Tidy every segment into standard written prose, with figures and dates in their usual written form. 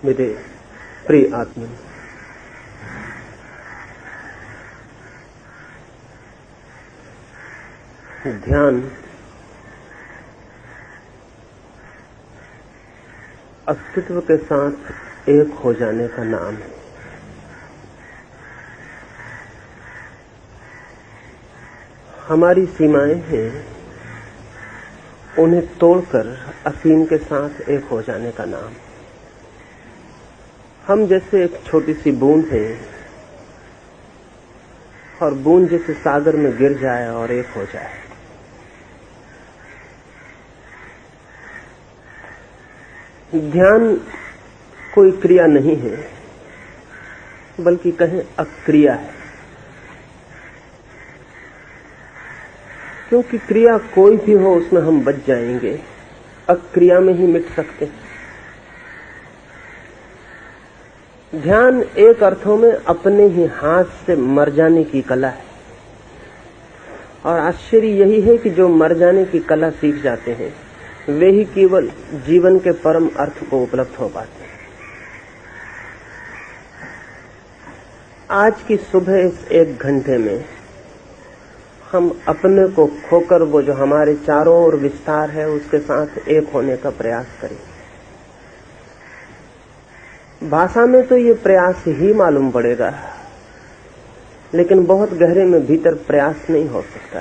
मेरे प्रिय आत्मा, ध्यान अस्तित्व के साथ एक हो जाने का नाम है। हमारी सीमाएं हैं, उन्हें तोड़कर असीम के साथ एक हो जाने का नाम। हम जैसे एक छोटी सी बूंद है और बूंद जैसे सागर में गिर जाए और एक हो जाए। ध्यान कोई क्रिया नहीं है, बल्कि कहें अक्रिया है, क्योंकि क्रिया कोई भी हो उसमें हम बच जाएंगे, अक्रिया में ही मिट सकते हैं। ध्यान एक अर्थों में अपने ही हाथ से मर जाने की कला है, और आश्चर्य यही है कि जो मर जाने की कला सीख जाते हैं वे ही केवल जीवन के परम अर्थ को उपलब्ध हो पाते हैं। आज की सुबह इस 1 घंटे में हम अपने को खोकर वो जो हमारे चारों ओर विस्तार है उसके साथ एक होने का प्रयास करें। भाषा में तो ये प्रयास ही मालूम पड़ेगा, लेकिन बहुत गहरे में भीतर प्रयास नहीं हो सकता।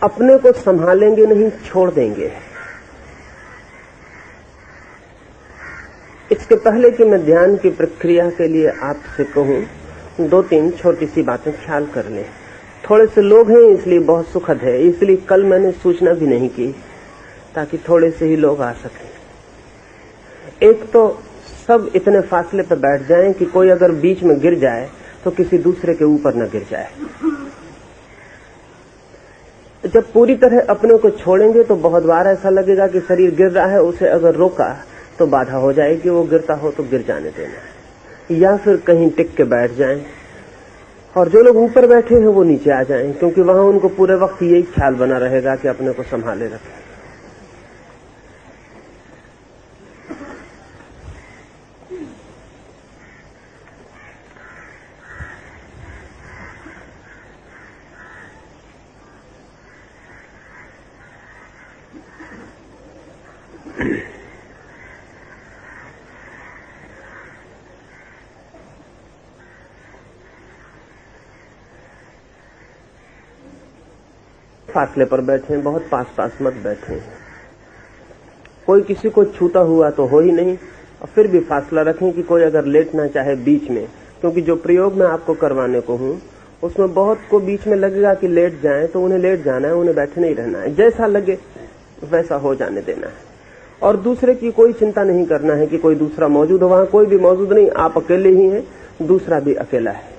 अपने को संभालेंगे नहीं, छोड़ देंगे। इसके पहले कि मैं ध्यान की प्रक्रिया के लिए आपसे कहूं, 2-3 छोटी सी बातें ख्याल कर लें। थोड़े से लोग हैं इसलिए बहुत सुखद है, इसलिए कल मैंने सूचना भी नहीं की ताकि थोड़े से ही लोग आ सकें। एक तो सब इतने फासले पर बैठ जाएं कि कोई अगर बीच में गिर जाए तो किसी दूसरे के ऊपर न गिर जाए। जब पूरी तरह अपने को छोड़ेंगे तो बहुत बार ऐसा लगेगा कि शरीर गिर रहा है, उसे अगर रोका तो बाधा हो जाएगी, वो गिरता हो तो गिर जाने देना है, या फिर कहीं टिक के बैठ जाएं। और जो लोग ऊपर बैठे हैं वो नीचे आ जाएं, क्योंकि वहां उनको पूरे वक्त यही ख्याल बना रहेगा कि अपने को संभाले रखें। फासले पर बैठे, बहुत पास पास मत बैठे। कोई किसी को छूता हुआ तो हो ही नहीं, और फिर भी फासला रखें कि कोई अगर लेटना चाहे बीच में, क्योंकि जो प्रयोग मैं आपको करवाने को हूं उसमें बहुत को बीच में लगेगा कि लेट जाएं, तो उन्हें लेट जाना है, उन्हें बैठे नहीं रहना है। जैसा लगे वैसा हो जाने देना है, और दूसरे की कोई चिंता नहीं करना है कि कोई दूसरा मौजूद हो। वहां कोई भी मौजूद नहीं, आप अकेले ही हैं, दूसरा भी अकेला है।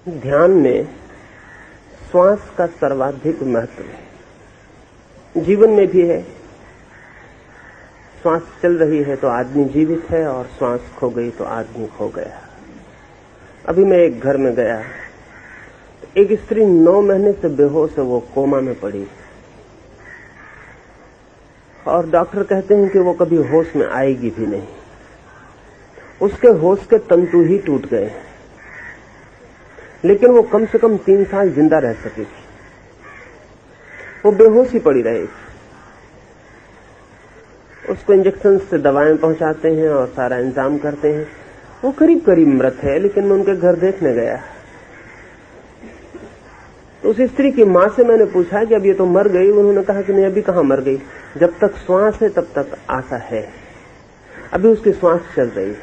ध्यान में श्वास का सर्वाधिक महत्व है, जीवन में भी है। श्वास चल रही है तो आदमी जीवित है, और श्वास खो गई तो आदमी खो गया। अभी मैं एक घर में गया, एक स्त्री 9 महीने से बेहोश है, वो कोमा में पड़ी, और डॉक्टर कहते हैं कि वो कभी होश में आएगी भी नहीं। उसके होश के तंतु ही टूट गए, लेकिन वो कम से कम 3 साल जिंदा रह सकेगी। वो बेहोश ही पड़ी रहेगी। उसको इंजेक्शन से दवाएं पहुंचाते हैं और सारा इंतजाम करते हैं। वो करीब करीब मृत है, लेकिन मैं उनके घर देखने गया तो उस स्त्री की मां से मैंने पूछा कि अब ये तो मर गई। उन्होंने कहा कि नहीं, अभी कहां मर गई, जब तक श्वास है तब तक आशा है। अभी उसकी श्वास चल रही है,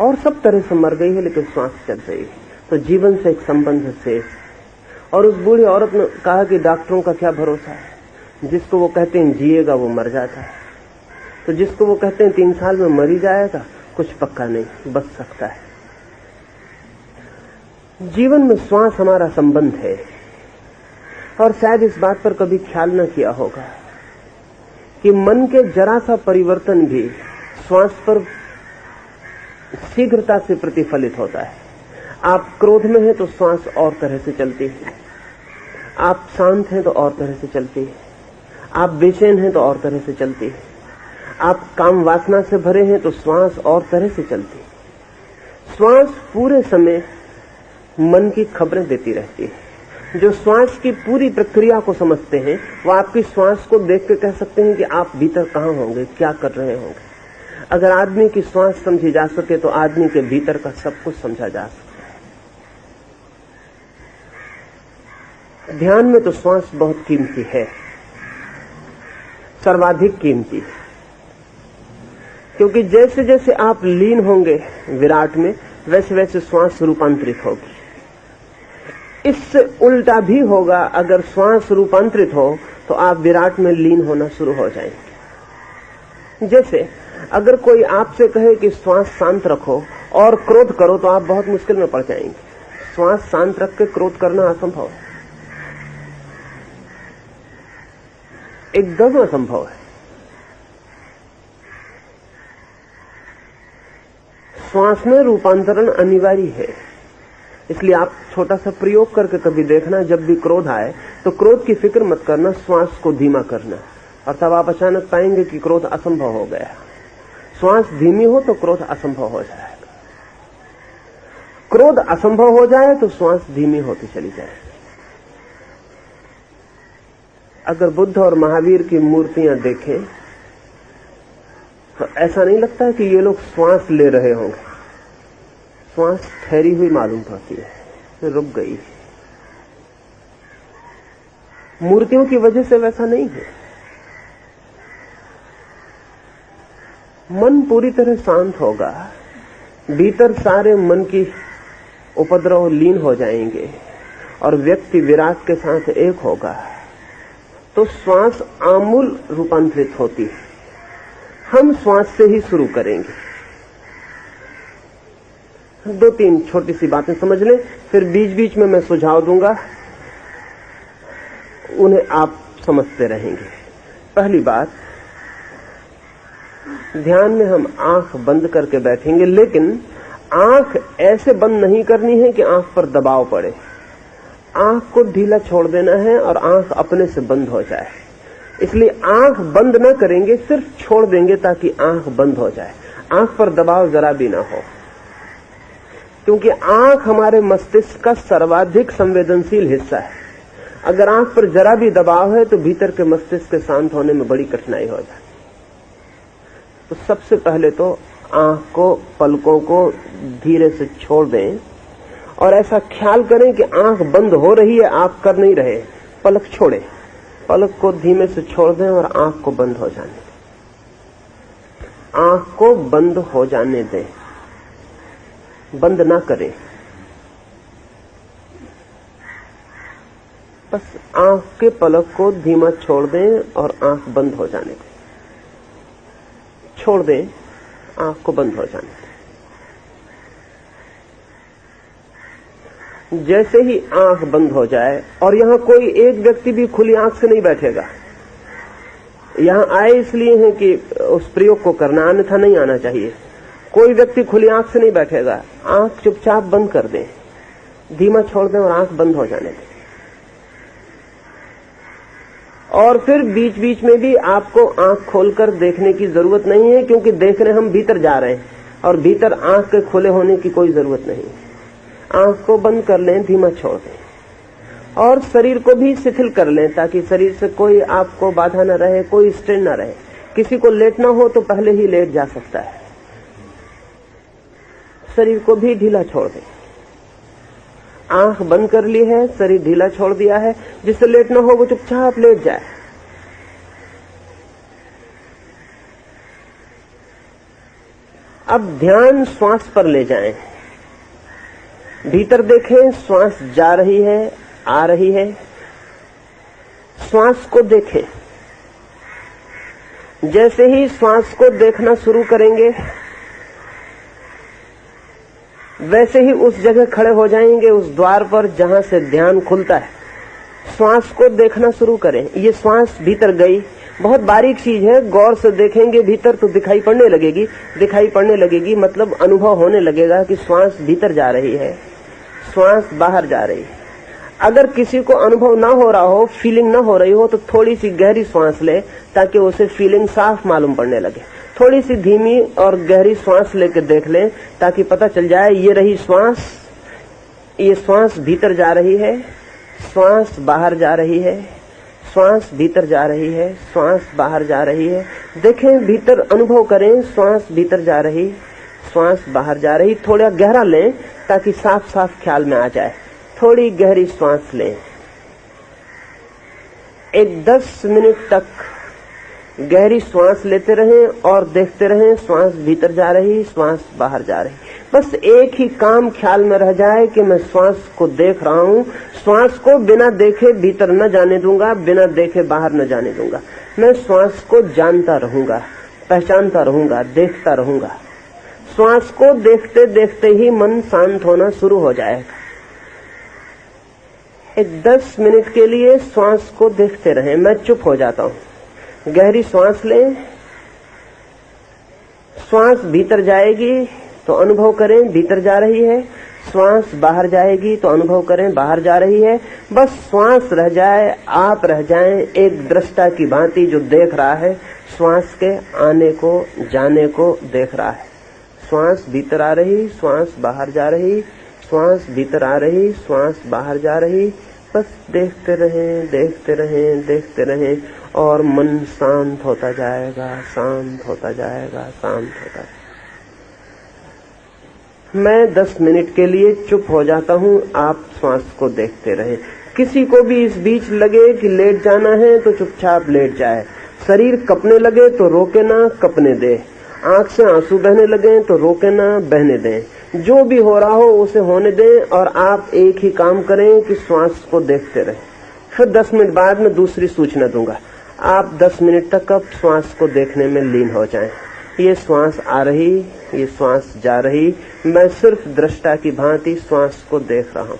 और सब तरह से मर गई है लेकिन श्वास चल रही है, तो जीवन से एक संबंध शेष। और उस बूढ़ी औरत ने कहा कि डॉक्टरों का क्या भरोसा है, जिसको वो कहते हैं जिएगा वो मर जाता है, तो जिसको वो कहते हैं 3 साल में मर ही जाएगा, कुछ पक्का नहीं, बच सकता है। जीवन में श्वास हमारा संबंध है, और शायद इस बात पर कभी ख्याल न किया होगा कि मन के जरा सा परिवर्तन भी श्वास पर शीघ्रता से प्रतिफलित होता है। आप क्रोध में हैं तो श्वास और तरह से चलती है, आप शांत हैं तो और तरह से चलती है, आप बेचैन हैं तो और तरह से चलती है, आप काम वासना से भरे हैं तो श्वास और तरह से चलती है। श्वास पूरे समय मन की खबरें देती रहती है। जो श्वास की पूरी प्रक्रिया को समझते हैं वो आपकी श्वास को देख के कह सकते हैं कि आप भीतर कहाँ होंगे, क्या कर रहे होंगे। अगर आदमी की श्वास समझी जा सके तो आदमी के भीतर का सब कुछ समझा जा सकता है। ध्यान में तो श्वास बहुत कीमती है, सर्वाधिक कीमती, क्योंकि जैसे जैसे आप लीन होंगे विराट में वैसे वैसे श्वास रूपांतरित होगी। इससे उल्टा भी होगा, अगर श्वास रूपांतरित हो तो आप विराट में लीन होना शुरू हो जाएंगे। जैसे अगर कोई आपसे कहे कि श्वास शांत रखो और क्रोध करो तो आप बहुत मुश्किल में पड़ जाएंगे। श्वास शांत रख के क्रोध करना असंभव है, एकदम असंभव है। श्वास में रूपांतरण अनिवार्य है, इसलिए आप छोटा सा प्रयोग करके कभी देखना, जब भी क्रोध आए तो क्रोध की फिक्र मत करना, श्वास को धीमा करना, और तब आप अचानक पाएंगे कि क्रोध असंभव हो गया। श्वास धीमी हो तो क्रोध असंभव हो जाएगा, क्रोध असंभव हो जाए तो श्वास धीमी होती चली जाएगी। अगर बुद्ध और महावीर की मूर्तियां देखें तो ऐसा नहीं लगता कि ये लोग श्वास ले रहे होंगे, श्वास ठहरी हुई मालूम पड़ती है, फिर रुक गई। मूर्तियों की वजह से वैसा नहीं है। मन पूरी तरह शांत होगा, भीतर सारे मन की उपद्रव लीन हो जाएंगे और व्यक्ति विराट के साथ एक होगा, तो श्वास आमूल रूपांतरित होती है। हम श्वास से ही शुरू करेंगे। 2-3 छोटी सी बातें समझ लें, फिर बीच बीच में मैं सुझाव दूंगा, उन्हें आप समझते रहेंगे। पहली बात, ध्यान में हम आंख बंद करके बैठेंगे, लेकिन आंख ऐसे बंद नहीं करनी है कि आंख पर दबाव पड़े। आंख को ढीला छोड़ देना है और आंख अपने से बंद हो जाए। इसलिए आंख बंद न करेंगे, सिर्फ छोड़ देंगे ताकि आंख बंद हो जाए। आंख पर दबाव जरा भी ना हो, क्योंकि आंख हमारे मस्तिष्क का सर्वाधिक संवेदनशील हिस्सा है। अगर आंख पर जरा भी दबाव है तो भीतर के मस्तिष्क के शांत होने में बड़ी कठिनाई हो जाती। तो सबसे पहले तो आंख को, पलकों को धीरे से छोड़ दें और ऐसा ख्याल करें कि आंख बंद हो रही है, आप कर नहीं रहे। पलक छोड़े, पलक को धीमे से छोड़ दें और आंख को बंद हो जाने दें। आंख को बंद हो जाने दें, बंद ना करें। बस आंख के पलक को धीमा छोड़ दें और आंख बंद हो जाने दें। छोड़ दें, आंख को बंद हो जाने दें। जैसे ही आंख बंद हो जाए, और यहां कोई एक व्यक्ति भी खुली आंख से नहीं बैठेगा। यहां आए इसलिए है कि उस प्रयोग को करना, अन्यथा नहीं आना चाहिए। कोई व्यक्ति खुली आंख से नहीं बैठेगा। आंख चुपचाप बंद कर दें, धीमा छोड़ दें और आंख बंद हो जाने दें। और फिर बीच बीच में भी आपको आंख खोलकर देखने की जरूरत नहीं है, क्योंकि देख रहे हम भीतर जा रहे हैं और भीतर आंख के खुले होने की कोई जरूरत नहीं है। आंख को बंद कर लें, धीमा छोड़ दें और शरीर को भी शिथिल कर लें ताकि शरीर से कोई आपको बाधा न रहे, कोई स्ट्रेन न रहे। किसी को लेटना हो तो पहले ही लेट जा सकता है। शरीर को भी ढीला छोड़ दें। आंख बंद कर ली है, शरीर ढीला छोड़ दिया है, जिससे लेटना हो वो चुपचाप लेट जाए। अब ध्यान श्वास पर ले जाएं। भीतर देखें, श्वास जा रही है, आ रही है। श्वास को देखें। जैसे ही श्वास को देखना शुरू करेंगे, वैसे ही उस जगह खड़े हो जाएंगे, उस द्वार पर जहां से ध्यान खुलता है। श्वास को देखना शुरू करें। ये श्वास भीतर गई, बहुत बारीक चीज है, गौर से देखेंगे भीतर तो दिखाई पड़ने लगेगी, मतलब अनुभव होने लगेगा कि श्वास भीतर जा रही है, श्वास बाहर जा रही है। अगर किसी को अनुभव ना हो रहा हो, फीलिंग ना हो रही हो, तो थोड़ी सी गहरी श्वास ले ताकि उसे फीलिंग साफ मालूम पड़ने लगे। थोड़ी सी धीमी और गहरी श्वास लेकर देख लें ताकि पता चल जाए ये रही श्वास, ये श्वास भीतर जा रही है, श्वास बाहर जा रही है, श्वास भीतर जा रही है, श्वास बाहर जा रही है। देखें, भीतर अनुभव करें, श्वास भीतर जा रही, श्वास बाहर जा रही। थोड़ा गहरा लें ताकि साफ साफ ख्याल में आ जाए। थोड़ी गहरी श्वास लें, एक 10 मिनट तक गहरी श्वास लेते रहें और देखते रहें, श्वास भीतर जा रही, श्वास बाहर जा रही। बस एक ही काम ख्याल में रह जाए कि मैं श्वास को देख रहा हूं, श्वास को बिना देखे भीतर न जाने दूंगा, बिना देखे बाहर न जाने दूंगा। मैं श्वास को जानता रहूंगा, पहचानता रहूंगा, देखता रहूंगा। श्वास को देखते देखते ही मन शांत होना शुरू हो जाएगा। एक 10 मिनट के लिए श्वास को देखते रहें। मैं चुप हो जाता हूं। गहरी श्वास लें, श्वास भीतर जाएगी तो अनुभव करें भीतर जा रही है, श्वास बाहर जाएगी तो अनुभव करें बाहर जा रही है। बस श्वास रह जाए, आप रह जाएं एक दृष्टा की भांति जो देख रहा है, श्वास के आने को जाने को देख रहा है। श्वास भीतर आ रही, श्वास बाहर जा रही, श्वास भीतर आ रही, श्वास बाहर जा रही। बस देखते रहें, देखते रहें, देखते रहें और मन शांत होता जाएगा, शांत होता जाएगा, शांत होता जाएगा। मैं 10 मिनट के लिए चुप हो जाता हूं, आप श्वास को देखते रहें। किसी को भी इस बीच लगे कि लेट जाना है तो चुपचाप लेट जाए। शरीर कपने लगे तो रोके ना, कपने दे। आंख से आंसू बहने लगे तो रोके ना, बहने दें। जो भी हो रहा हो उसे होने दें और आप एक ही काम करें कि श्वास को देखते रहें। फिर 10 मिनट बाद में दूसरी सूचना दूंगा। आप 10 मिनट तक अब श्वास को देखने में लीन हो जाएं। ये श्वास आ रही, ये श्वास जा रही, मैं सिर्फ दृष्टा की भांति श्वास को देख रहा हूं।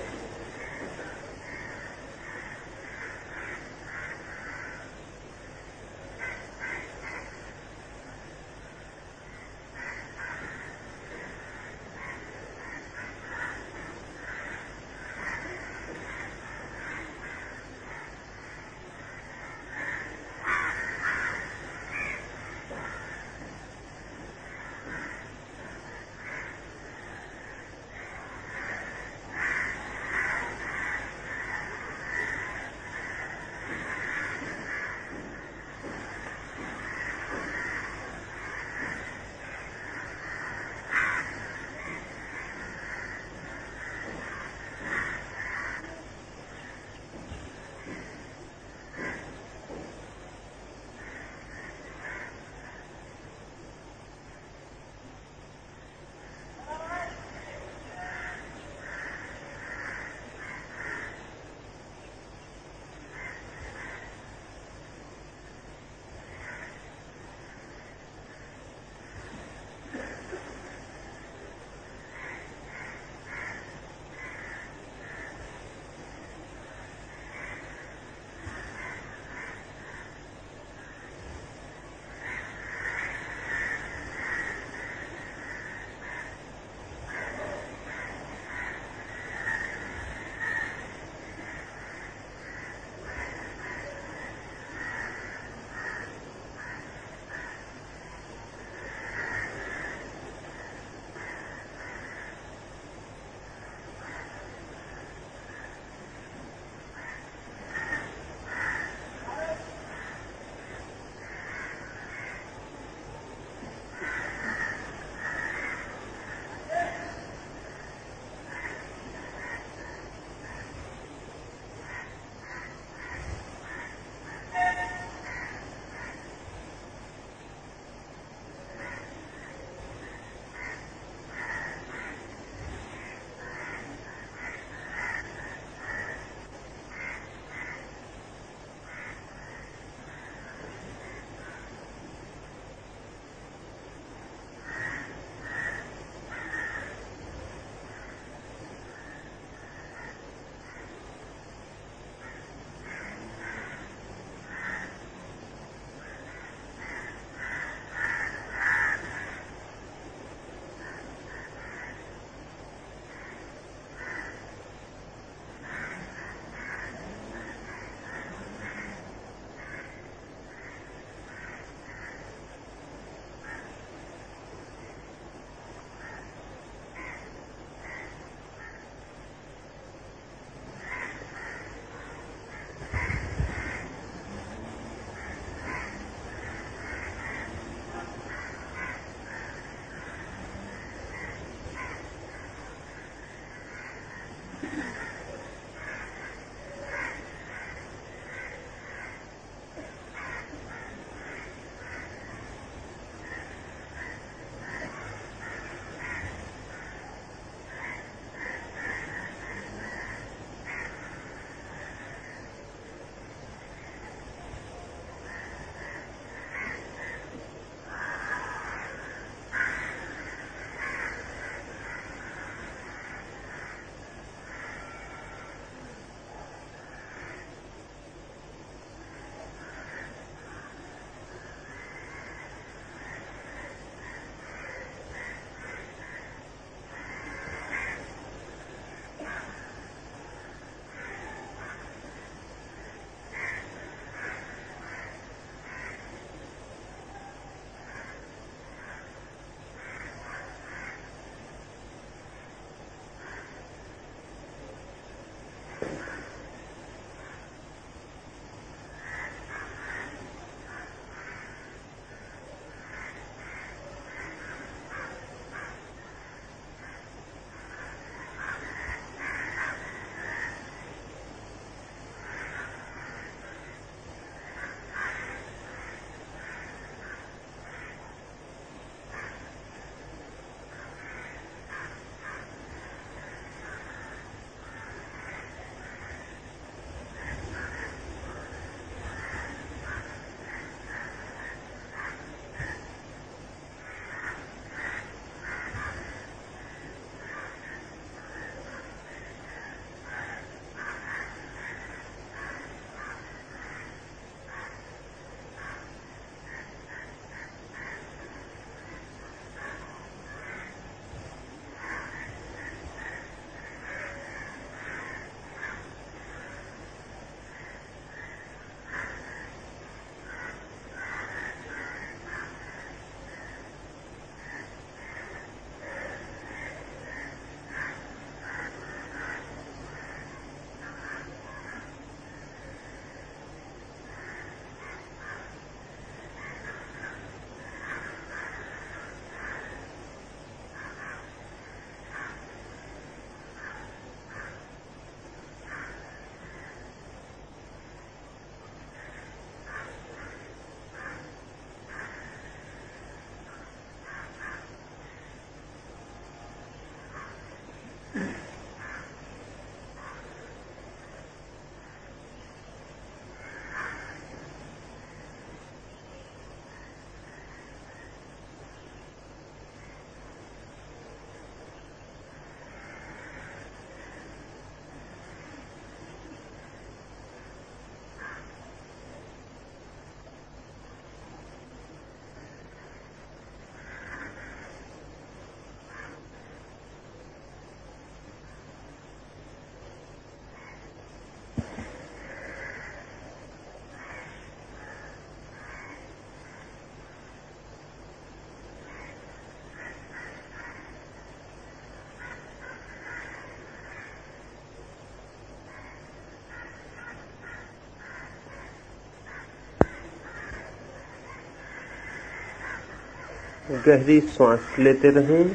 गहरी सांस लेते रहें,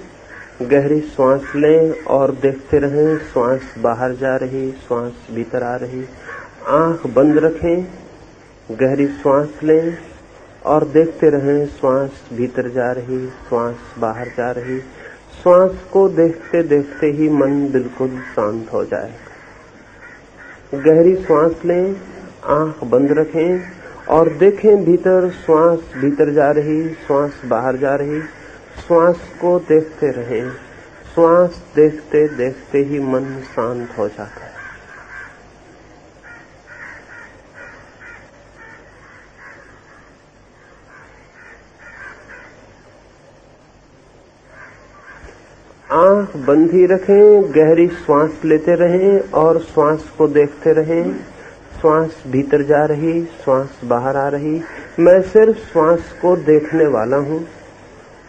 गहरी सांस लें और देखते रहें सांस बाहर जा रही, सांस भीतर आ रही। आंख बंद रखें, गहरी सांस लें और देखते रहें सांस भीतर जा रही, सांस बाहर जा रही। सांस को देखते देखते ही मन बिल्कुल शांत हो जाएगा। गहरी सांस लें, आंख बंद रखें और देखें भीतर श्वास भीतर जा रही, श्वास बाहर जा रही। श्वास को देखते रहें, श्वास देखते देखते ही मन शांत हो जाता है। आंख बंद ही रखें, गहरी श्वास लेते रहें और श्वास को देखते रहें। श्वास भीतर जा रही, श्वास बाहर आ रही। मैं सिर्फ श्वास को देखने वाला हूं,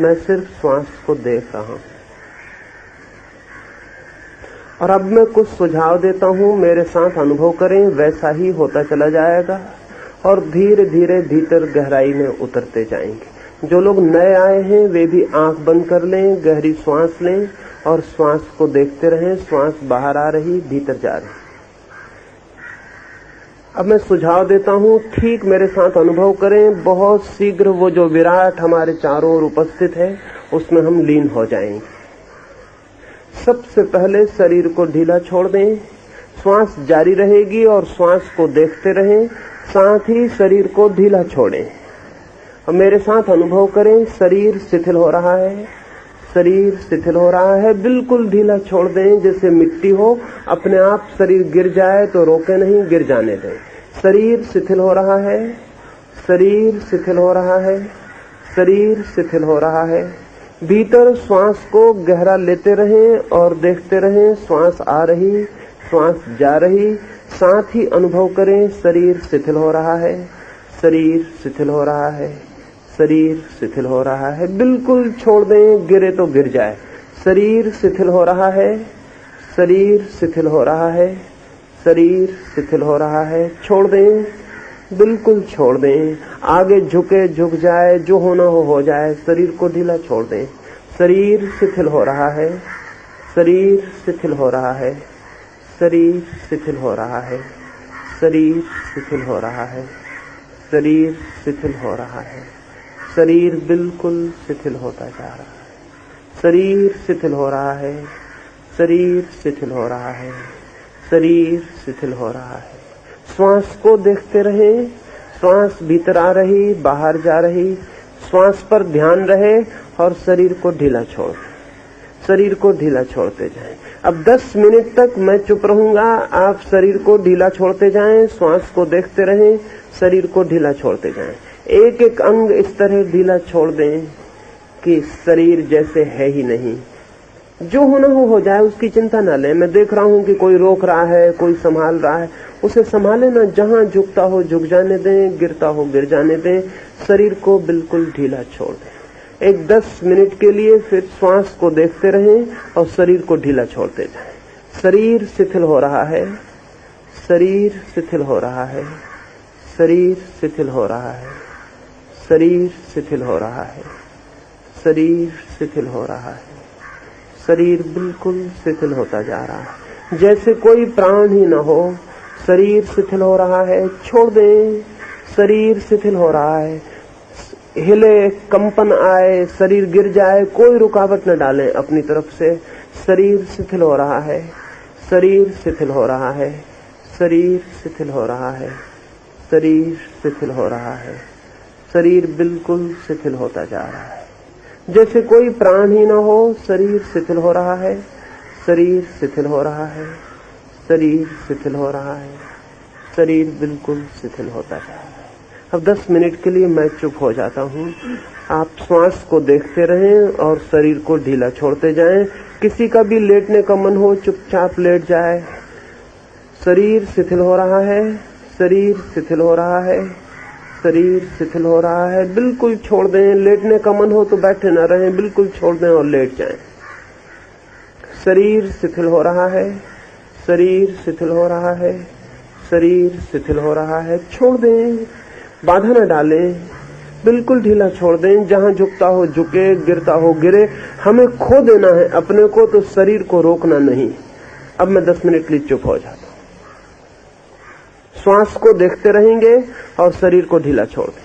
मैं सिर्फ श्वास को देख रहा हूं। और अब मैं कुछ सुझाव देता हूं, मेरे साथ अनुभव करें, वैसा ही होता चला जाएगा और धीरे धीरे भीतर गहराई में उतरते जाएंगे। जो लोग नए आए हैं वे भी आंख बंद कर लें, गहरी श्वास लें और श्वास को देखते रहें। श्वास बाहर आ रही, भीतर जा रही। अब मैं सुझाव देता हूं, ठीक मेरे साथ अनुभव करें। बहुत शीघ्र वो जो विराट हमारे चारों ओर उपस्थित है उसमें हम लीन हो जाएंगे। सबसे पहले शरीर को ढीला छोड़ दें, श्वास जारी रहेगी और श्वास को देखते रहें, साथ ही शरीर को ढीला छोड़ें। अब मेरे साथ अनुभव करें, शरीर शिथिल हो रहा है, शरीर शिथिल हो रहा है। बिल्कुल ढीला छोड़ दें, जैसे मिट्टी हो, अपने आप शरीर गिर जाए तो रोके नहीं, गिर जाने दें। शरीर शिथिल हो रहा है, शरीर शिथिल हो रहा है, शरीर शिथिल हो रहा है। भीतर श्वास को गहरा लेते रहें और देखते रहें, श्वास आ रही, श्वास जा रही। साथ ही अनुभव करें, शरीर शिथिल हो रहा है, शरीर शिथिल हो रहा है, शरीर शिथिल हो रहा है। बिल्कुल छोड़ दें, गिरे तो गिर जाए। शरीर शिथिल हो रहा है, शरीर शिथिल हो रहा है, शरीर शिथिल हो रहा है। छोड़ दें, बिल्कुल छोड़ दें। आगे झुके झुक जाए, जो होना हो जाए। शरीर को ढीला छोड़ दें। शरीर शिथिल हो रहा है, शरीर शिथिल हो रहा है, शरीर शिथिल हो रहा है, शरीर शिथिल हो रहा है, शरीर शिथिल हो रहा है। शरीर बिल्कुल शिथिल होता जा रहा है। शरीर शिथिल हो रहा है, शरीर शिथिल हो रहा है, शरीर शिथिल हो रहा है। श्वास को देखते रहें, श्वास भीतर आ रही, बाहर जा रही। श्वास पर ध्यान रहे और शरीर को ढीला छोड़, शरीर को ढीला छोड़ते जाएं। अब 10 मिनट तक मैं चुप रहूंगा, आप शरीर को ढीला छोड़ते जाएं, श्वास को देखते रहें, शरीर को ढीला छोड़ते जाएं। एक एक अंग इस तरह ढीला छोड़ दें कि शरीर जैसे है ही नहीं। जो होना हो जाए, उसकी चिंता न लें। मैं देख रहा हूं कि कोई रोक रहा है, कोई संभाल रहा है, उसे संभाले ना। जहां झुकता हो झुक जाने दें, गिरता हो गिर जाने दें। शरीर को बिल्कुल ढीला छोड़ दें। एक 10 मिनट के लिए फिर श्वास को देखते रहें और शरीर को ढीला छोड़ते जाएं। शरीर शिथिल हो रहा है, शरीर शिथिल हो रहा है, शरीर शिथिल हो रहा है, शरीर शिथिल हो रहा है, शरीर शिथिल हो रहा है। शरीर बिल्कुल शिथिल होता जा रहा है, जैसे कोई प्राण ही न हो। शरीर शिथिल हो रहा है, छोड़ दें। शरीर शिथिल हो रहा है, हिले, कंपन आए, शरीर गिर जाए, कोई रुकावट न डालें अपनी तरफ से। शरीर शिथिल हो रहा है, शरीर शिथिल हो रहा है, शरीर शिथिल हो रहा है, शरीर शिथिल हो रहा है। शरीर बिल्कुल शिथिल होता जा रहा है, जैसे कोई प्राण ही ना हो। शरीर शिथिल हो रहा है, शरीर शिथिल हो रहा है, शरीर शिथिल हो रहा है, शरीर बिल्कुल शिथिल होता जा रहा है। अब 10 मिनट के लिए मैं चुप हो जाता हूँ। आप श्वास को देखते रहें और शरीर को ढीला छोड़ते जाएं। किसी का भी लेटने का मन हो, चुपचाप लेट जाए। शरीर शिथिल हो रहा है, शरीर शिथिल हो रहा है, शरीर शिथिल हो रहा है। बिल्कुल छोड़ दें। लेटने का मन हो तो बैठे न रहें, बिल्कुल छोड़ दें और लेट जाएं। शरीर शिथिल हो रहा है, शरीर शिथिल हो रहा है, शरीर शिथिल हो रहा है। छोड़ दें, बाधा न डालें। बिल्कुल ढीला छोड़ दें, जहां झुकता हो झुके, गिरता हो गिरे। हमें खो देना है अपने को, तो शरीर को रोकना नहीं। अब मैं 10 मिनट के लिए चुप हो जाता हूं, श्वास को देखते रहेंगे और शरीर को ढीला छोड़ दें।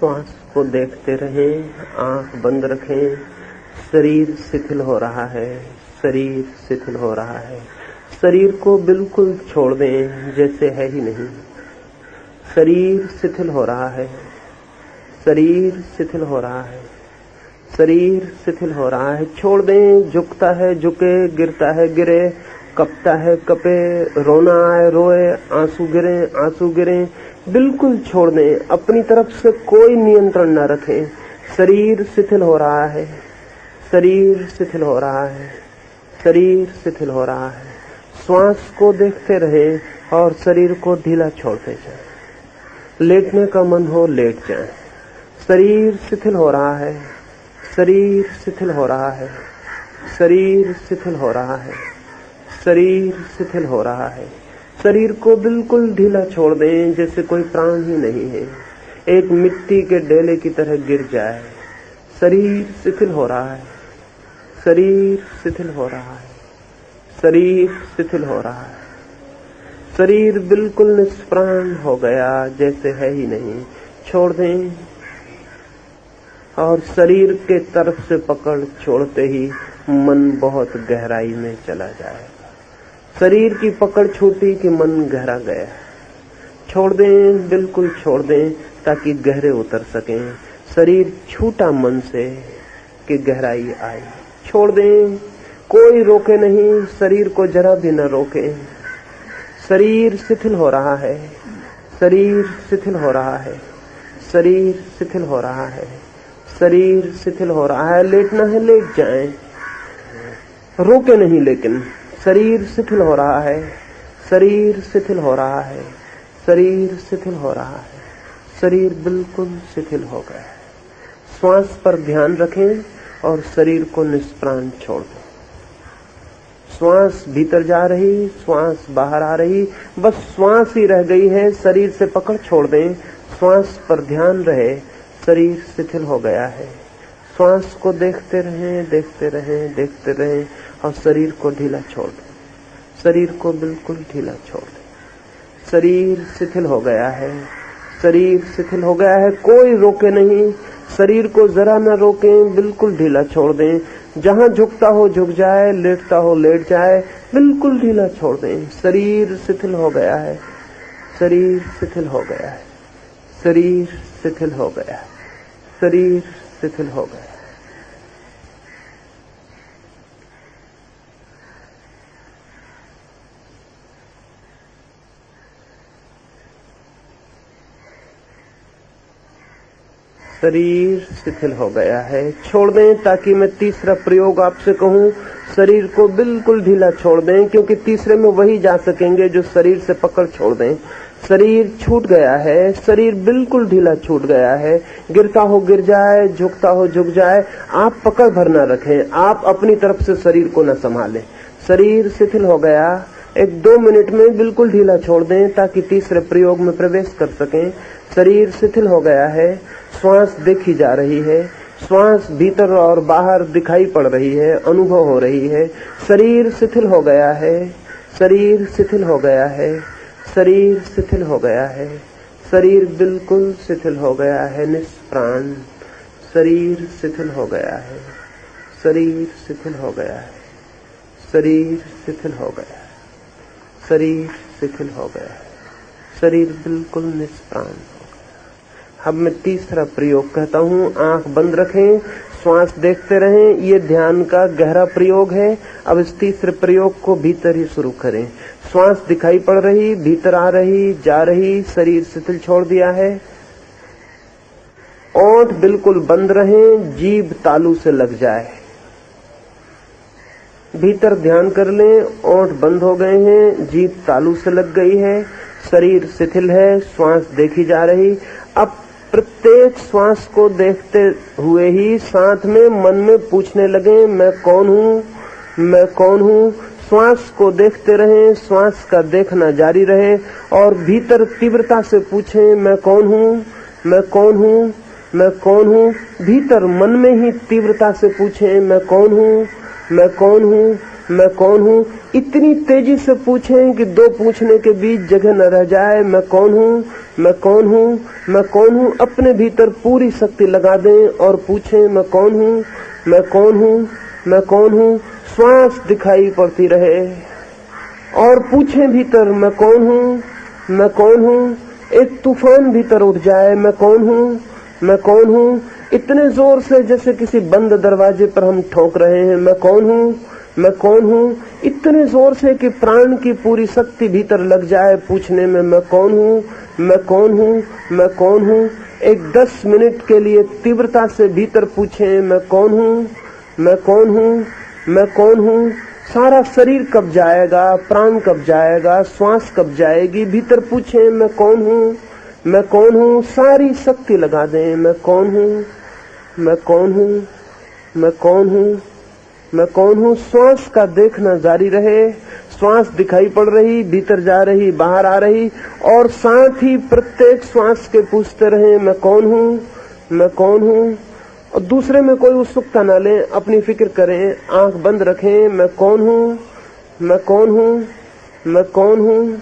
श्वास को देखते रहें, आंख बंद रखें। शरीर शिथिल हो रहा है, शरीर शिथिल हो रहा है। शरीर को बिल्कुल छोड़ दें जैसे है ही नहीं। शरीर शिथिल हो रहा है, शरीर शिथिल हो रहा है, शरीर शिथिल हो रहा है। छोड़ दें। झुकता है झुके, गिरता है गिरे, कपता है कपे, रोना आए रोए, आंसू गिरे आंसू गिरे। बिल्कुल छोड़ दें। अपनी तरफ से कोई नियंत्रण न रखें। शरीर शिथिल हो रहा है, शरीर शिथिल हो रहा है, शरीर शिथिल हो रहा है। श्वास को देखते रहे और शरीर को ढीला छोड़ते जाएं। लेटने का मन हो लेट जाएं। शरीर शिथिल हो रहा है, शरीर शिथिल हो रहा है, शरीर शिथिल हो रहा है, शरीर शिथिल हो रहा है। शरीर को बिल्कुल ढीला छोड़ दें जैसे कोई प्राण ही नहीं है। एक मिट्टी के डेले की तरह गिर जाए। शरीर शिथिल हो रहा है, शरीर शिथिल हो रहा है, शरीर शिथिल हो रहा है। शरीर बिल्कुल निष्प्राण हो गया जैसे है ही नहीं। छोड़ दें और शरीर के तरफ से पकड़ छोड़ते ही मन बहुत गहराई में चला जाएगा। शरीर की पकड़ छूटी कि मन गहरा गया। छोड़ दें, बिल्कुल छोड़ दें ताकि गहरे उतर सकें। शरीर छूटा मन से कि गहराई आई। छोड़ दें, कोई रोके नहीं। शरीर को जरा भी न रोके। शरीर शिथिल हो रहा है, शरीर शिथिल हो रहा है, शरीर शिथिल हो रहा है, शरीर शिथिल हो रहा है। लेटना है लेट जाएं, रोके नहीं। लेकिन शरीर शिथिल हो रहा है, शरीर शिथिल हो रहा है, शरीर शिथिल हो रहा है। शरीर बिल्कुल शिथिल हो गया है। श्वास पर ध्यान रखें और शरीर को निष्प्राण छोड़ दें। श्वास भीतर जा रही, श्वास बाहर आ रही, बस श्वास ही रह गई है। शरीर से पकड़ छोड़ दें। श्वास पर ध्यान रहे। शरीर शिथिल हो गया है। श्वास को देखते रहें, देखते रहें, देखते रहें और शरीर को ढीला छोड़ दें। शरीर को बिल्कुल ढीला छोड़ दें। शरीर शिथिल हो गया है, शरीर शिथिल हो गया है। कोई रोके नहीं। शरीर को जरा न रोकें, बिल्कुल ढीला छोड़ दें। जहां झुकता हो झुक जाए, लेटता हो लेट जाए, बिल्कुल ढीला छोड़ दें। शरीर शिथिल हो गया है, शरीर शिथिल हो गया है, शरीर शिथिल हो गया है, शरीर शिथिल हो गया। शरीर शिथिल हो गया है। छोड़ दें ताकि मैं तीसरा प्रयोग आपसे कहूं। शरीर को बिल्कुल ढीला छोड़ दें, क्योंकि तीसरे में वही जा सकेंगे जो शरीर से पकड़ छोड़ दें। शरीर छूट गया है, शरीर बिल्कुल ढीला छूट गया है। गिरता हो गिर जाए, झुकता हो झुक जाए। आप पकड़ भर न रखें, आप अपनी तरफ से शरीर को न संभालें। शरीर शिथिल हो गया। 1-2 मिनट में बिल्कुल ढीला छोड़ दें ताकि तीसरे प्रयोग में प्रवेश कर सकें। शरीर शिथिल हो गया है। श्वास देखी जा रही है। श्वास भीतर और बाहर दिखाई पड़ रही है, अनुभव हो रही है। शरीर शिथिल हो गया है, शरीर शिथिल हो गया है, शरीर शिथिल हो गया है। शरीर बिल्कुल शिथिल हो गया है, निष्प्राण। शरीर शिथिल हो गया है, शरीर शिथिल हो गया है, शरीर शिथिल हो गया है, शरीर शिथिल हो गया है। शरीर बिल्कुल निष्प्राण हो गया। अब मैं तीसरा प्रयोग कहता हूँ। आंख बंद रखें, श्वास देखते रहें। ये ध्यान का गहरा प्रयोग है। अब इस तीसरे प्रयोग को भीतर ही शुरू करें। श्वास दिखाई पड़ रही, भीतर आ रही, जा रही। शरीर शिथिल छोड़ दिया है। ओंठ बिल्कुल बंद रहें, जीभ तालू से लग जाए। भीतर ध्यान कर लें। ओंठ बंद हो गए हैं, जीभ तालू से लग गई है। शरीर शिथिल है, श्वास देखी जा रही। अब प्रत्येक श्वास को देखते हुए ही साथ में मन में पूछने लगे, मैं कौन हूँ, मैं कौन हूँ। श्वास को देखते रहें, श्वास का देखना जारी रहे और भीतर तीव्रता से पूछें, मैं कौन हूँ, मैं कौन हूँ, मैं कौन हूँ। भीतर मन में ही तीव्रता से पूछें, मैं कौन हूँ, मैं कौन हूँ। मैं कौन हूँ, इतनी तेजी से पूछें कि दो पूछने के बीच जगह न रह जाए। मैं कौन हूँ, मैं कौन हूँ, मैं कौन हूँ। अपने भीतर पूरी शक्ति लगा दें और पूछें मैं कौन हूँ, मैं कौन हूँ, मैं कौन हूँ। श्वास दिखाई पड़ती रहे और पूछें भीतर मैं कौन हूँ, मैं कौन हूँ। एक तूफान भीतर उठ जाए, मैं कौन हूँ, मैं कौन हूँ, इतने जोर से जैसे किसी बंद दरवाजे पर हम ठोक रहे हैं। मैं कौन हूँ, मैं कौन हूँ, इतने जोर से कि प्राण की पूरी शक्ति भीतर लग जाए पूछने में मैं कौन हूँ, मैं कौन हूँ, मैं कौन हूँ। एक 10 मिनट के लिए तीव्रता से भीतर पूछें मैं कौन हूँ, मैं कौन हूँ, मैं कौन हूँ। सारा शरीर कब जाएगा, प्राण कब जाएगा, श्वास कब जाएगी। भीतर पूछें मैं कौन हूँ, मैं कौन हूँ। सारी शक्ति लगा दें मैं कौन हूँ, मैं कौन हूँ, मैं कौन हूँ, मैं कौन हूँ। श्वास का देखना जारी रहे। श्वास दिखाई पड़ रही, भीतर जा रही, बाहर आ रही, और साथ ही प्रत्येक श्वास के पूछते रहे मैं कौन हूँ, मैं कौन हूँ। और दूसरे में कोई उत्सुकता न लें, अपनी फिक्र करें, आंख बंद रखें। मैं कौन हूँ, मैं कौन हूँ, मैं कौन हूँ,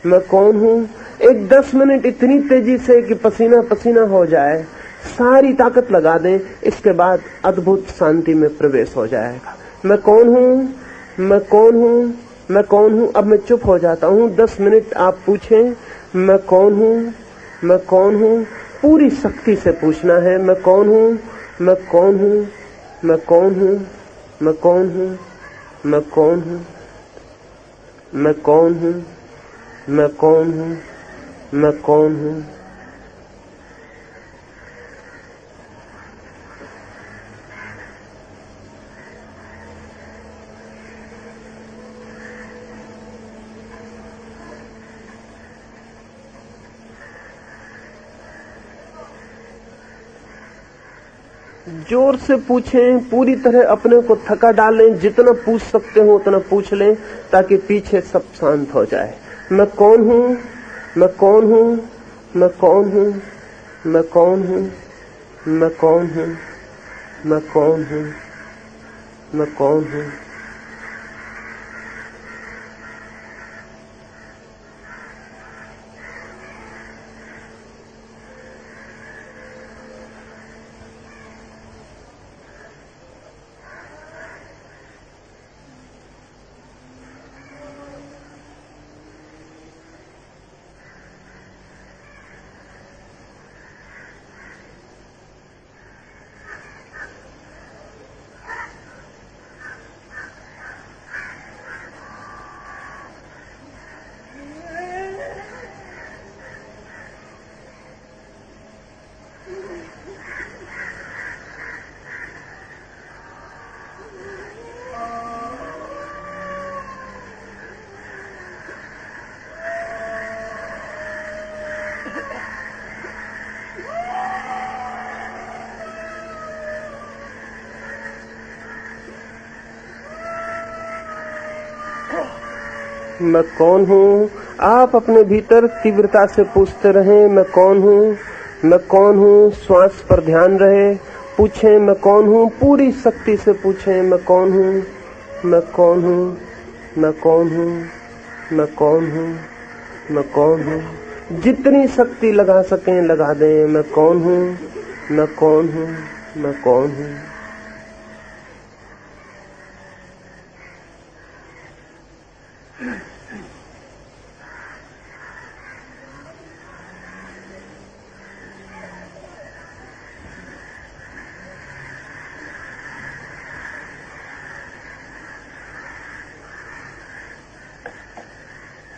मैं कौन हूँ। एक 10 मिनट इतनी तेजी से कि पसीना पसीना हो जाए, सारी ताकत लगा दें। इसके बाद अद्भुत शांति में प्रवेश हो जाएगा। मैं कौन हूँ, मैं कौन हूँ, मैं कौन हूँ। अब मैं चुप हो जाता हूँ। 10 मिनट आप पूछें मैं कौन हूँ, मैं कौन हूँ। पूरी शक्ति से पूछना है मैं कौन हूँ, मैं कौन हूँ, मैं कौन हूँ, मैं कौन हूँ, मैं कौन हूँ, मैं कौन हूँ, मैं कौन हूँ, मैं कौन हूँ। जोर से पूछें, पूरी तरह अपने को थका डालें। जितना पूछ सकते हो उतना पूछ लें ताकि पीछे सब शांत हो जाए। मैं कौन हूँ, मैं कौन हूँ, मैं कौन हूँ, मैं कौन हूँ, मैं कौन हूँ, मैं कौन हूँ, मैं कौन हूँ। मैं कौन हूँ। आप अपने भीतर तीव्रता से पूछते रहें मैं कौन हूँ, मैं कौन हूँ। श्वास पर ध्यान रहे। पूछें मैं कौन हूँ, पूरी शक्ति से पूछें मैं कौन हूँ, मैं कौन हूँ, मैं कौन हूँ, मैं कौन हूँ, मैं कौन हूँ। जितनी शक्ति लगा सकें लगा दें। मैं कौन हूँ, मैं कौन हूँ, मैं कौन हूँ।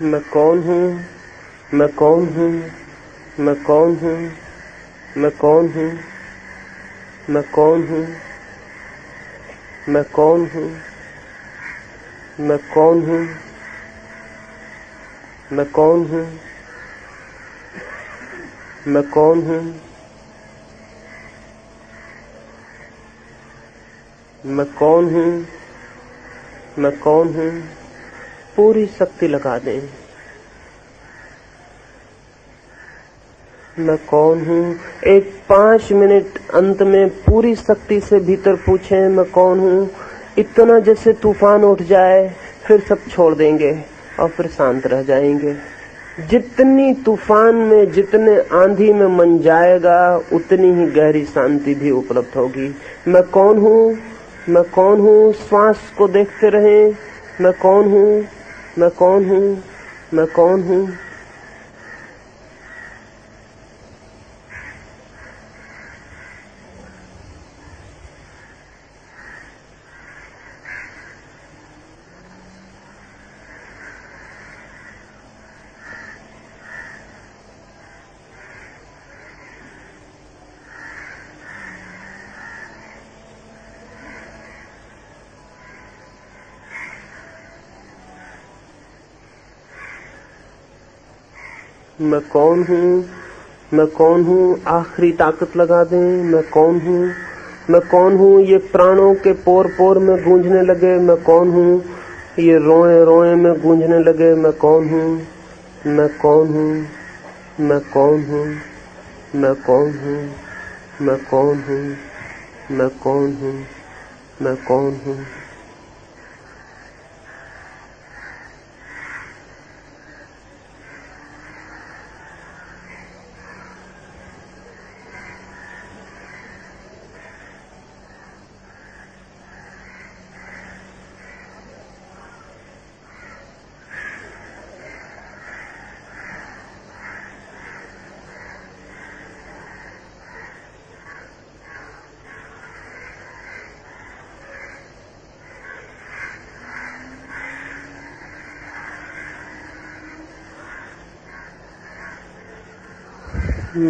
मैं कौन हूँ, मैं कौन हूँ, मैं कौन हूँ, मैं कौन हूँ, मैं कौन हूँ, मैं कौन हूँ, मैं कौन हूँ, मैं कौन हूँ, मैं कौन हूँ, मैं कौन हूँ, मैं कौन हूँ। पूरी शक्ति लगा दें। मैं कौन हूँ। एक 5 मिनट अंत में पूरी शक्ति से भीतर पूछें मैं कौन हूँ। इतना जैसे तूफान उठ जाए, फिर सब छोड़ देंगे और फिर शांत रह जाएंगे। जितनी तूफान में, जितने आंधी में मन जाएगा, उतनी ही गहरी शांति भी उपलब्ध होगी। मैं कौन हूँ? मैं कौन हूँ? श्वास को देखते रहें। मैं कौन हूँ? मैं कौन हूँ? मैं कौन हूँ? मैं कौन हूँ? मैं कौन हूँ? आखिरी ताकत लगा दें। मैं कौन हूँ? मैं कौन हूँ? ये प्राणों के पोर पोर में गूंजने लगे। मैं कौन हूँ? ये रोए रोए में गूंजने लगे। मैं कौन हूँ? मैं कौन हूँ? मैं कौन हूँ? मैं कौन हूँ? मैं कौन हूँ? मैं कौन हूँ?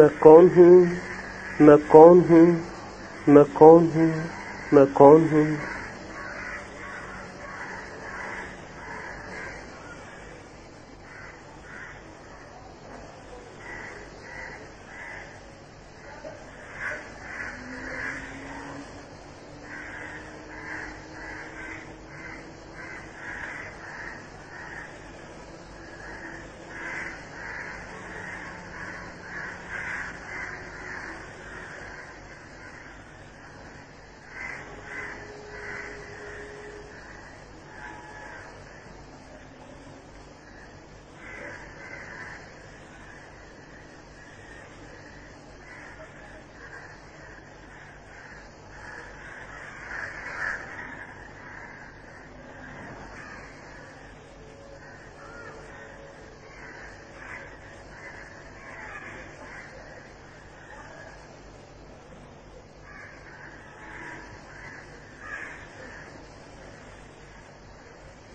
मैं कौन हूँ? मैं कौन हूँ? मैं कौन हूँ? मैं कौन हूँ? मैं कौन हूँ?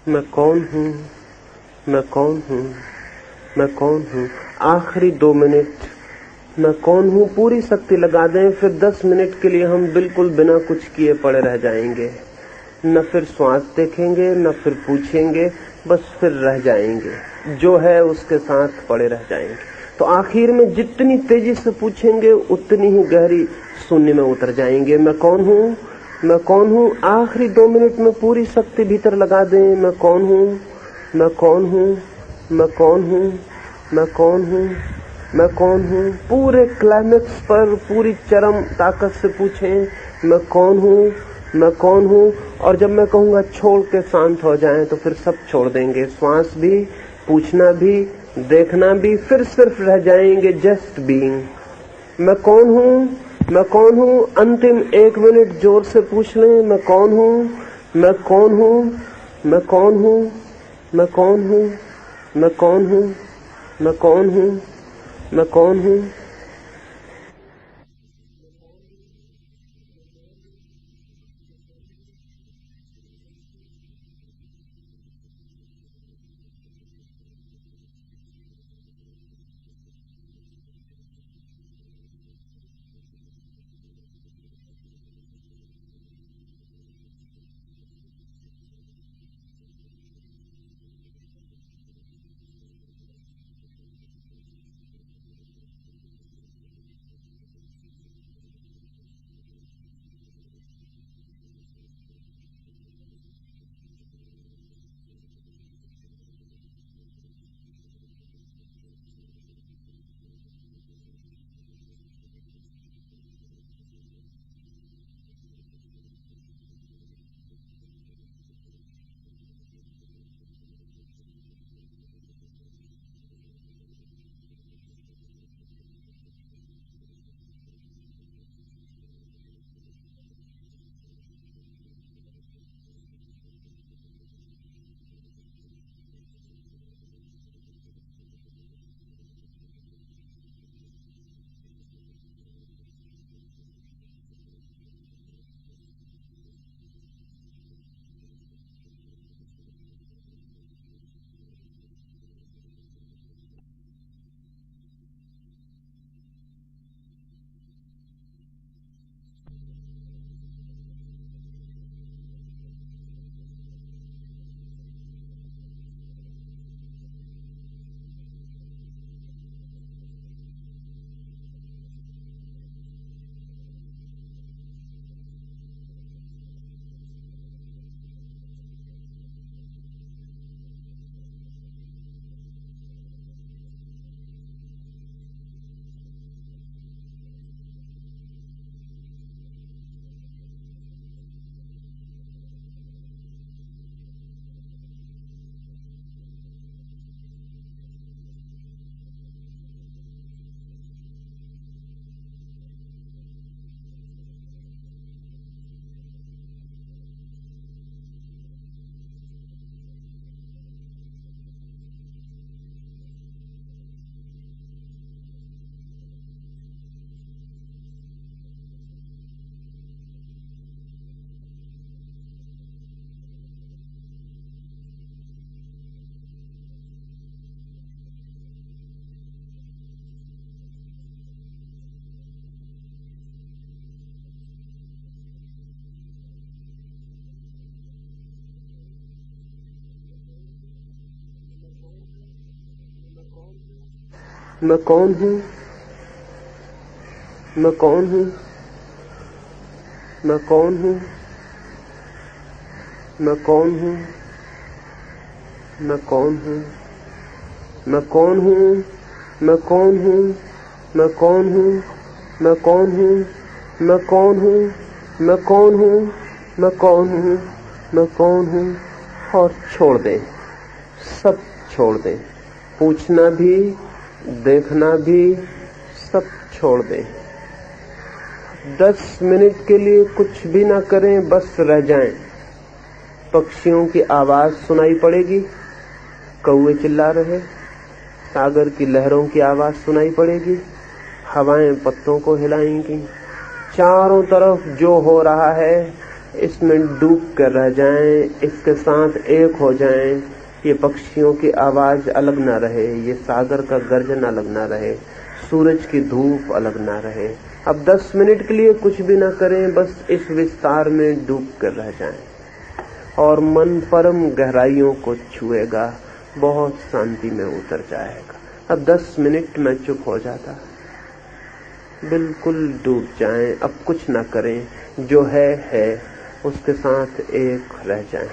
मैं कौन हूँ? मैं कौन हूँ? मैं कौन हूँ? आखिरी 2 मिनट मैं कौन हूँ पूरी शक्ति लगा दें, फिर 10 मिनट के लिए हम बिल्कुल बिना कुछ किए पड़े रह जाएंगे। न फिर श्वास देखेंगे, न फिर पूछेंगे, बस फिर रह जाएंगे। जो है उसके साथ पड़े रह जाएंगे। तो आखिर में जितनी तेजी से पूछेंगे, उतनी ही गहरी शून्य में उतर जाएंगे। मैं कौन हूँ? मैं कौन हूँ? आखिरी 2 मिनट में पूरी शक्ति भीतर लगा दें। मैं कौन हूँ? मैं कौन हूँ? मैं कौन हूँ? मैं कौन हूँ? मैं कौन हूँ? पूरे क्लाइमेक्स पर पूरी चरम ताकत से पूछें, मैं कौन हूँ? मैं कौन हूँ? और जब मैं कहूँगा छोड़ के शांत हो जाएं, तो फिर सब छोड़ देंगे। श्वास भी, पूछना भी, देखना भी, फिर सिर्फ रह जाएंगे जस्ट बीइंग। मैं कौन हूँ? मैं कौन हूँ? अंतिम 1 मिनट जोर से पूछ लें, मैं कौन हूँ? मैं कौन हूँ? मैं कौन हूँ? मैं कौन हूँ? मैं कौन हूँ? मैं कौन हूँ? मैं कौन हूँ? मैं कौन हूं? मैं कौन हूं? मैं कौन हूं? मैं कौन हूं? मैं कौन हूं? मैं कौन हूं? मैं कौन हूं? मैं कौन हूं? मैं कौन हूं? मैं कौन हूं? मैं कौन हूं? मैं कौन हूं? मैं कौन हूं? और छोड़ दें, सब छोड़ दें, पूछना भी, देखना भी, सब छोड़ दें। 10 मिनट के लिए कुछ भी ना करें, बस रह जाएं। पक्षियों की आवाज सुनाई पड़ेगी, कौवे चिल्ला रहे, सागर की लहरों की आवाज सुनाई पड़ेगी, हवाएं पत्तों को हिलाएंगी। चारों तरफ जो हो रहा है इसमें डूब कर रह जाएं, इसके साथ एक हो जाएं। ये पक्षियों की आवाज अलग ना रहे, ये सागर का गर्जन अलग ना रहे, सूरज की धूप अलग ना रहे। अब 10 मिनट के लिए कुछ भी ना करें, बस इस विस्तार में डूब कर रह जाएं और मन परम गहराइयों को छुएगा, बहुत शांति में उतर जाएगा। अब 10 मिनट में चुप हो जाता, बिल्कुल डूब जाएं, अब कुछ ना करें, जो है उसके साथ एक रह जाएं।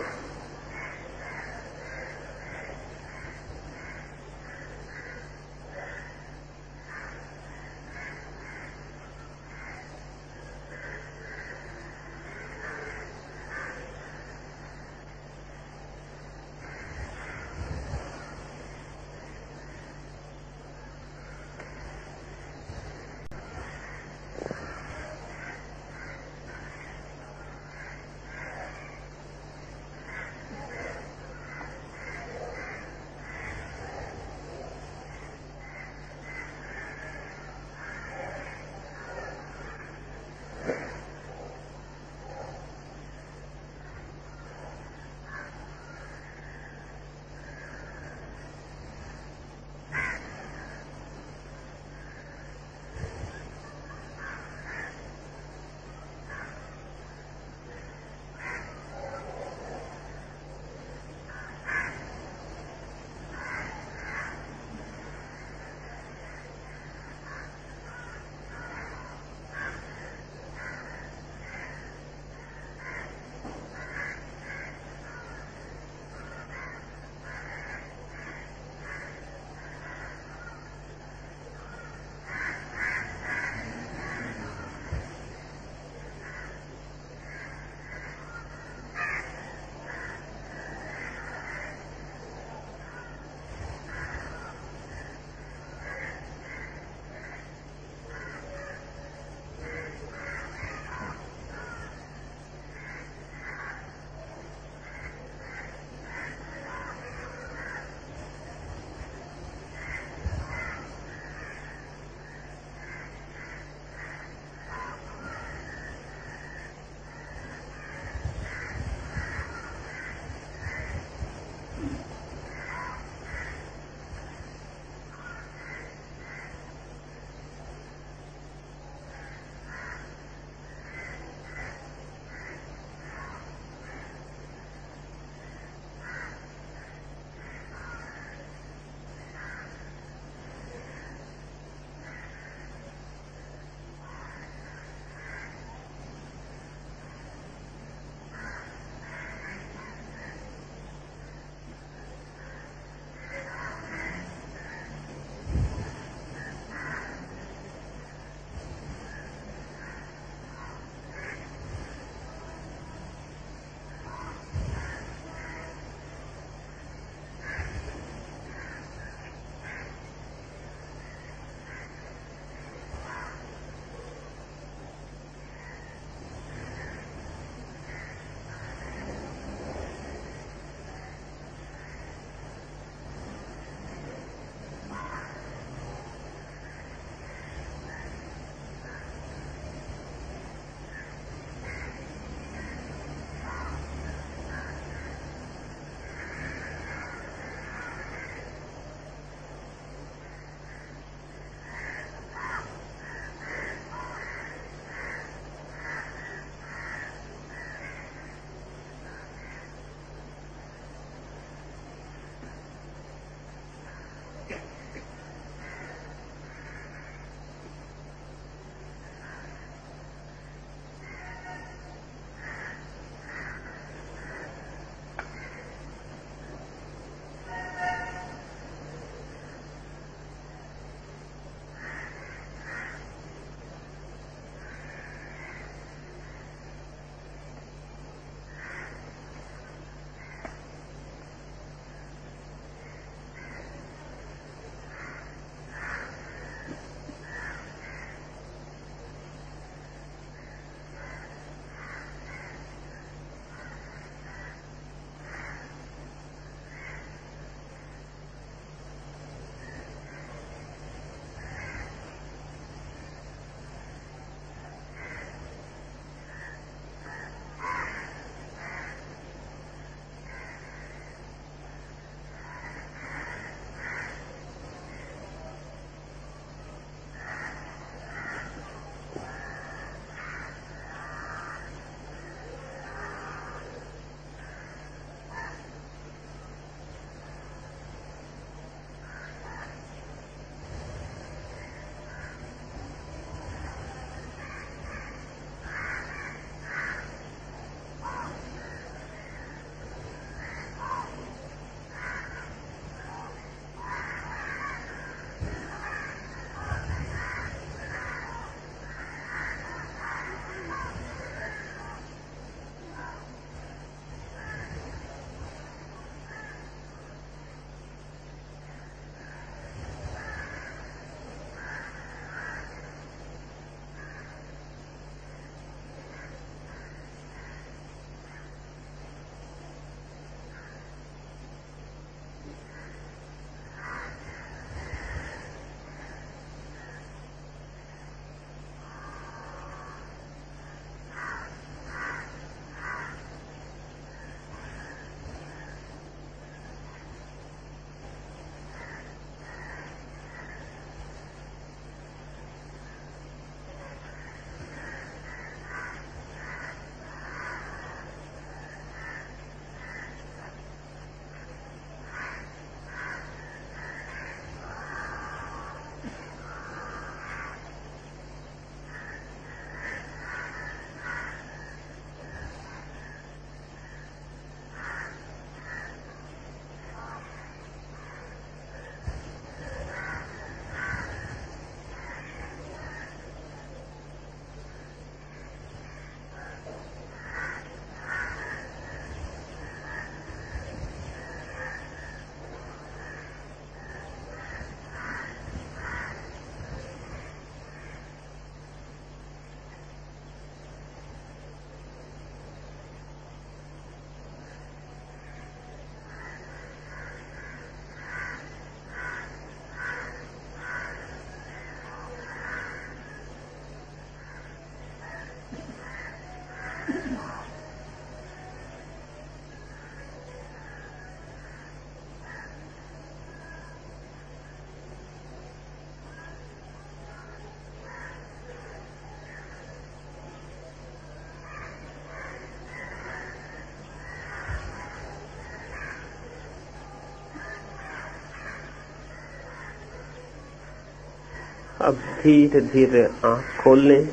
अब धीरे धीरे आंख खोल लें।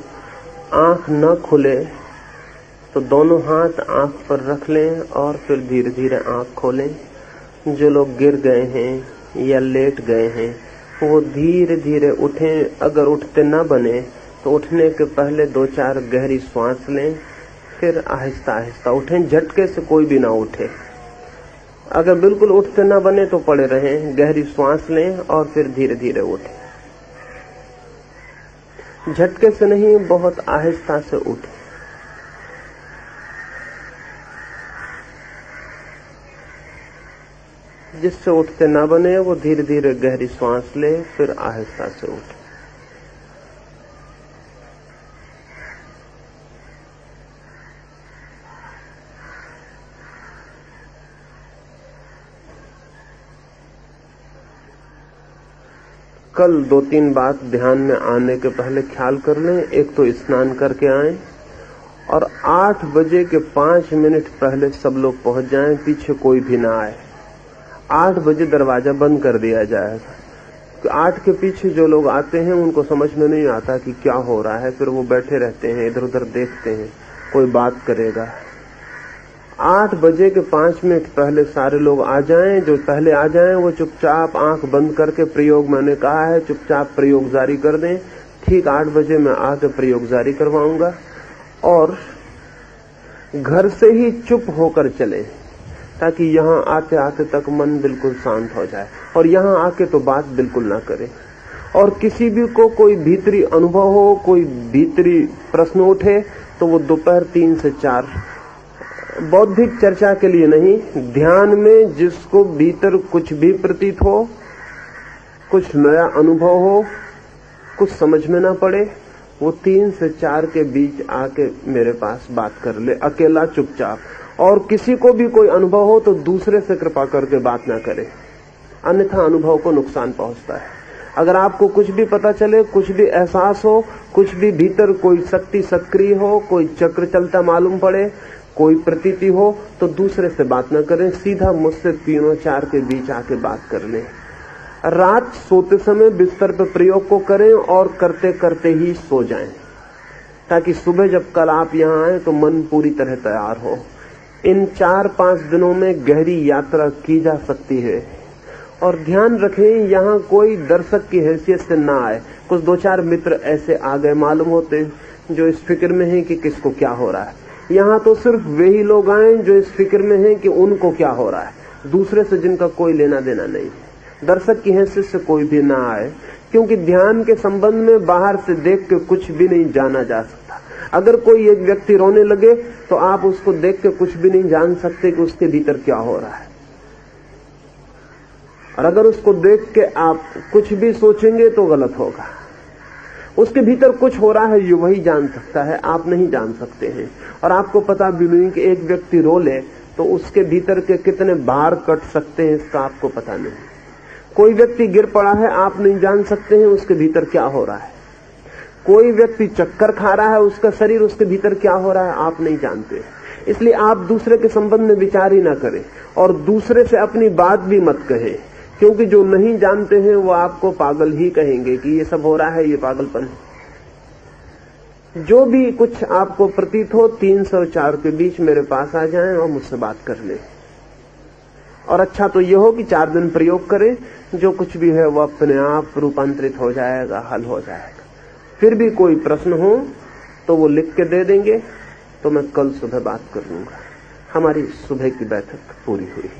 आंख न खुले तो दोनों हाथ आंख पर रख लें और फिर धीरे धीरे आंख खोलें। जो लोग गिर गए हैं या लेट गए हैं वो धीरे धीरे उठें। अगर उठते न बने तो उठने के पहले 2-4 गहरी सांस लें, फिर आहिस्ता आहिस्ता उठें। झटके से कोई भी ना उठे। अगर बिल्कुल उठते न बने तो पड़े रहें, गहरी सांस लें और फिर धीरे धीरे उठें। झटके से नहीं, बहुत आहिस्ता से उठें। जिससे उठते ना बने वो धीरे धीरे गहरी सांस ले, फिर आहिस्ता से उठे। कल 2-3 बात ध्यान में आने के पहले ख्याल कर लें। एक तो स्नान करके आएं और 8 बजे के 5 मिनट पहले सब लोग पहुंच जाएं, पीछे कोई भी ना आए। 8 बजे दरवाजा बंद कर दिया जाएगा। 8 के पीछे जो लोग आते हैं उनको समझ में नहीं आता कि क्या हो रहा है, फिर वो बैठे रहते हैं, इधर उधर देखते हैं कोई बात करेगा। 8 बजे के 5 मिनट पहले सारे लोग आ जाएं। जो पहले आ जाएं वो चुपचाप आंख बंद करके प्रयोग, मैंने कहा है चुपचाप प्रयोग जारी कर दें। ठीक 8 बजे मैं आके प्रयोग जारी करवाऊंगा और घर से ही चुप होकर चले, ताकि यहाँ आते आते तक मन बिल्कुल शांत हो जाए। और यहाँ आके तो बात बिल्कुल ना करें। और किसी भी को कोई भीतरी अनुभव हो, कोई भीतरी प्रश्न उठे तो वो दोपहर 3 से 4, बौद्धिक चर्चा के लिए नहीं, ध्यान में जिसको भीतर कुछ भी प्रतीत हो, कुछ नया अनुभव हो, कुछ समझ में ना पड़े, वो 3 से 4 के बीच आके मेरे पास बात कर ले, अकेला चुपचाप। और किसी को भी कोई अनुभव हो तो दूसरे से कृपा करके बात ना करे, अन्यथा अनुभव को नुकसान पहुंचता है। अगर आपको कुछ भी पता चले, कुछ भी एहसास हो, कुछ भी भीतर कोई शक्ति सक्रिय हो, कोई चक्र चलता मालूम पड़े, कोई प्रतीति हो, तो दूसरे से बात ना करें, सीधा मुझसे 3-4 के बीच आके बात कर लें। रात सोते समय बिस्तर पर प्रयोग को करें और करते करते ही सो जाएं, ताकि सुबह जब कल आप यहाँ आए तो मन पूरी तरह तैयार हो। इन 4-5 दिनों में गहरी यात्रा की जा सकती है। और ध्यान रखें, यहाँ कोई दर्शक की हैसियत से ना आए। कुछ 2-4 मित्र ऐसे आ गए मालूम होते जो इस फिक्र में हैं कि किसको क्या हो रहा है। यहाँ तो सिर्फ वही लोग आए जो इस फिक्र में हैं कि उनको क्या हो रहा है, दूसरे से जिनका कोई लेना देना नहीं। दर्शक की हैसियत से कोई भी ना आए, क्योंकि ध्यान के संबंध में बाहर से देख के कुछ भी नहीं जाना जा सकता। अगर कोई एक व्यक्ति रोने लगे तो आप उसको देख के कुछ भी नहीं जान सकते कि उसके भीतर क्या हो रहा है। और अगर उसको देख के आप कुछ भी सोचेंगे तो गलत होगा। उसके भीतर कुछ हो रहा है ये वही जान सकता है, आप नहीं जान सकते हैं। और आपको पता भी नहीं कि एक व्यक्ति रो ले तो उसके भीतर के कितने भार कट सकते हैं, इसका आपको पता नहीं। कोई व्यक्ति गिर पड़ा है, आप नहीं जान सकते हैं उसके भीतर क्या हो रहा है। कोई व्यक्ति चक्कर खा रहा है, उसका शरीर, उसके भीतर क्या हो रहा है आप नहीं जानते। इसलिए आप दूसरे के संबंध में विचार ही ना करें और दूसरे से अपनी बात भी मत कहें, क्योंकि जो नहीं जानते हैं वो आपको पागल ही कहेंगे कि ये सब हो रहा है, ये पागलपन है। जो भी कुछ आपको प्रतीत हो 3 से 4 के बीच मेरे पास आ जाएं और मुझसे बात कर लें। और अच्छा तो ये हो कि 4 दिन प्रयोग करें, जो कुछ भी है वो अपने आप रूपांतरित हो जाएगा, हल हो जाएगा। फिर भी कोई प्रश्न हो तो वो लिख के दे देंगे, तो मैं कल सुबह बात कर लूंगा। हमारी सुबह की बैठक पूरी हुई।